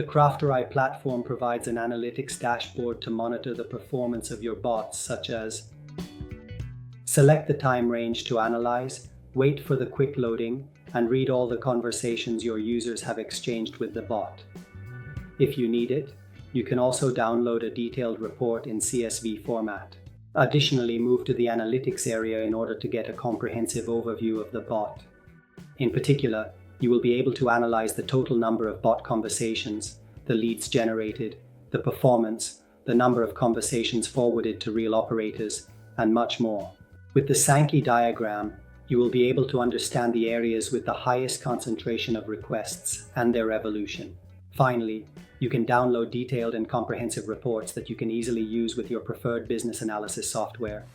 Crafter.ai platform provides an analytics dashboard to monitor the performance of your bots, such as select the time range to analyze, wait for the quick loading, and read all the conversations your users have exchanged with the bot. If you need it, you can also download a detailed report in CSV format. Additionally, move to the analytics area in order to get a comprehensive overview of the bot. In particular, you will be able to analyze the total number of bot conversations, the leads generated, the performance, the number of conversations forwarded to real operators, and much more. With the sankey diagram, you will be able to understand the areas with the highest concentration of requests and their evolution. Finally, you can download detailed and comprehensive reports that you can easily use with your preferred business analysis software.